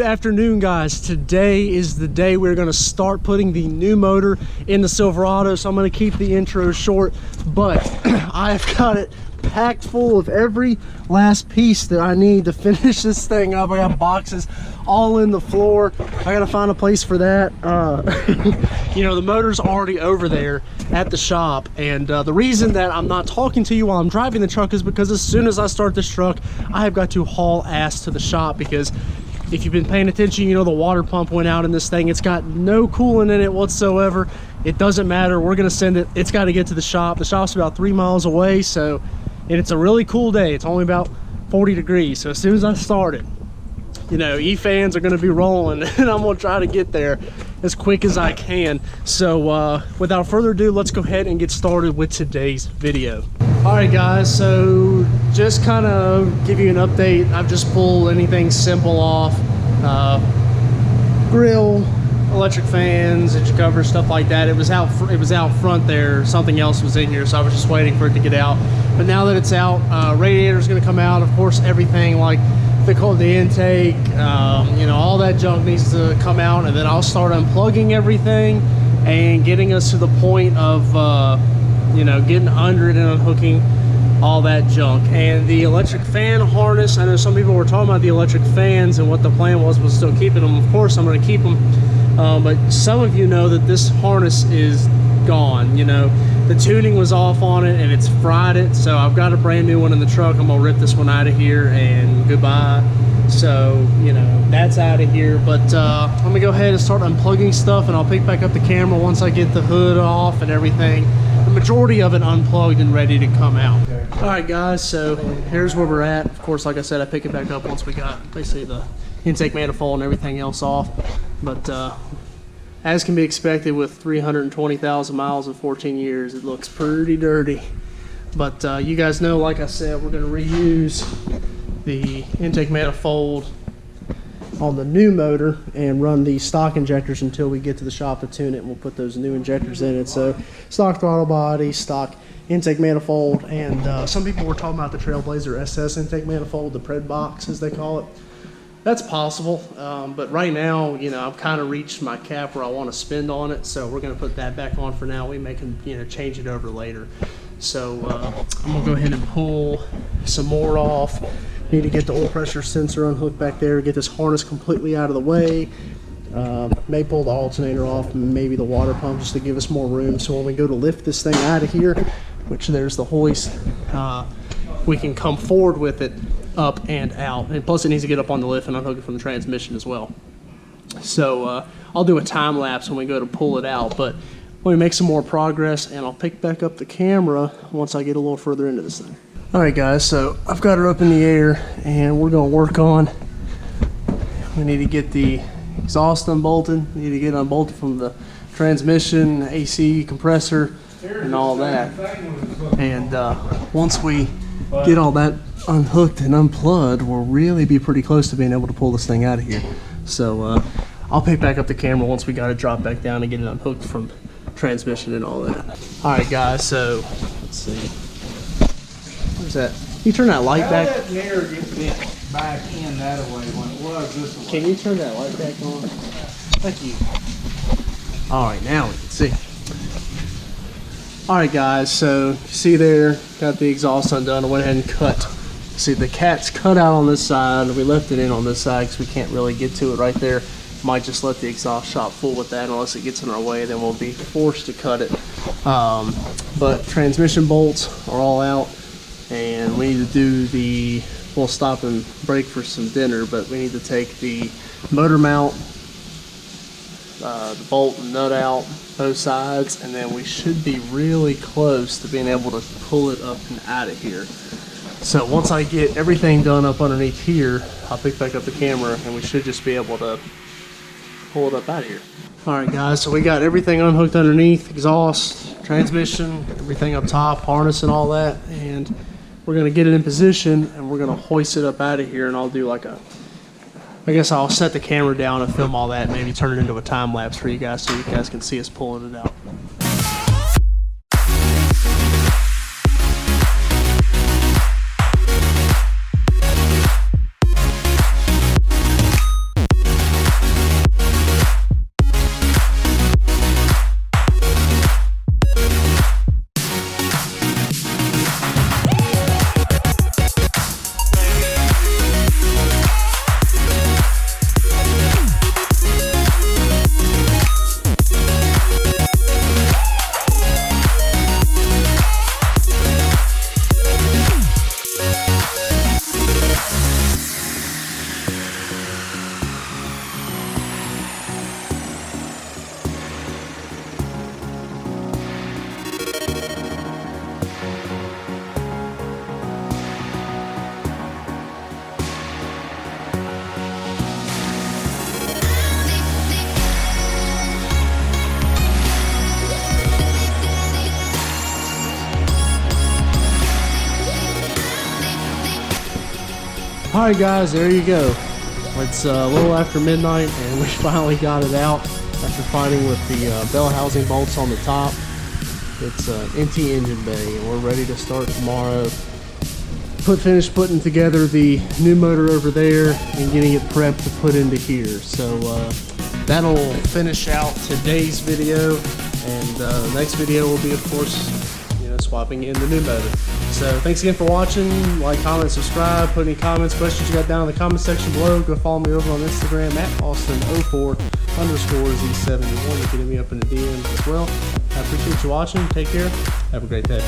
afternoon, guys. Today is the day we're going to start putting the new motor in the Silverado, so I'm going to keep the intro short, but I've got it packed full of every last piece that I need to finish this thing up. I got boxes all in the floor. I gotta find a place for that. You know, the motor's already over there at the shop, and the reason that I'm not talking to you while I'm driving the truck is because as soon as I start this truck, I have got to haul ass to the shop, because if you've been paying attention, you know the water pump went out in this thing. It's got no coolant in it whatsoever. It doesn't matter, we're gonna send it. It's got to get to the shop. The shop's about 3 miles away, so, and it's a really cool day. It's only about 40 degrees, so as soon as I start it, you know, E-fans are gonna be rolling, and I'm gonna try to get there as quick as I can. So without further ado, let's go ahead and get started with today's video. All right, guys, so just kind of give you an update. I've just pulled anything simple off. Grill, electric fans, engine cover, stuff like that. It was out front there. Something else was in here, so I was just waiting for it to get out. But now that it's out, radiator's gonna come out. Of course, everything like the intake, you know, all that junk needs to come out, and then I'll start unplugging everything and getting us to the point of you know, getting under it and unhooking all that junk. And the electric fan harness, I know some people were talking about the electric fans and what the plan was still keeping them. Of course I'm going to keep them, but some of you know that this harness is gone. You know, the tuning was off on it and it's fried it, so I've got a brand new one in the truck. I'm gonna rip this one out of here and goodbye. So, you know, that's out of here. But I'm gonna go ahead and start unplugging stuff, and I'll pick back up the camera once I get the hood off and everything. The majority of it unplugged and ready to come out. All right, guys, so here's where we're at. Of course, like I said, I pick it back up once we got basically the intake manifold and everything else off. But as can be expected with 320,000 miles in 14 years, it looks pretty dirty. But you guys know, like I said, we're going to reuse the intake manifold on the new motor and run the stock injectors until we get to the shop to tune it, and we'll put those new injectors in it. So stock throttle body, stock intake manifold, and some people were talking about the Trailblazer SS intake manifold, the Pred box as they call it. That's possible, but right now, you know, I've kind of reached my cap where I want to spend on it, so we're going to put that back on for now. We may, you know, change it over later. So I'm going to go ahead and pull some more off. Need to get the oil pressure sensor unhooked back there, get this harness completely out of the way. May pull the alternator off, maybe the water pump, just to give us more room, so when we go to lift this thing out of here, which there's the hoist, we can come forward with it up and out. And plus it needs to get up on the lift and unhook it from the transmission as well. So I'll do a time lapse when we go to pull it out, but let me make some more progress and I'll pick back up the camera once I get a little further into this thing. All right, guys, so I've got her up in the air and we're gonna work on, we need to get the exhaust unbolted, we need to get unbolted from the transmission, AC, compressor, and all that. And once we get all that unhooked and unplugged, we'll really be pretty close to being able to pull this thing out of here. So I'll pick back up the camera once we got it dropped back down and get it unhooked from transmission and all that. All right, guys, so let's see. Where's that? Can you turn that light back? That mirror gets bent back in that way when it was this way. Can you turn that light back on? Thank you. All right, now we can see. All right, guys, so you see there, got the exhaust undone. I went ahead and cut. See, the cat's cut out on this side. We left it in on this side because we can't really get to it right there. Might just let the exhaust shop fool with that unless it gets in our way, then we'll be forced to cut it. But transmission bolts are all out, and we need to do the, we'll stop and break for some dinner, but we need to take the motor mount, the bolt and nut out, both sides, and then we should be really close to being able to pull it up and out of here. So once I get everything done up underneath here, I'll pick back up the camera and we should just be able to pull it up out of here. All right, guys, so we got everything unhooked underneath, exhaust, transmission, everything up top, harness and all that, and we're gonna get it in position and we're gonna hoist it up out of here, and I'll do like a, I guess I'll set the camera down and film all that, maybe turn it into a time lapse for you guys so you guys can see us pulling it out. Alright guys, there you go. It's a little after midnight and we finally got it out after fighting with the bell housing bolts on the top. It's an empty engine bay and we're ready to start tomorrow. Finish putting together the new motor over there and getting it prepped to put into here. So that'll finish out today's video, and the next video will be, of course, swapping in the new motor. So thanks again for watching. Like, comment, subscribe. Put any comments, questions you got down in the comment section below. Go follow me over on Instagram at Austin04_Z71. You can hit me up in the DM as well. I appreciate you watching. Take care. Have a great day.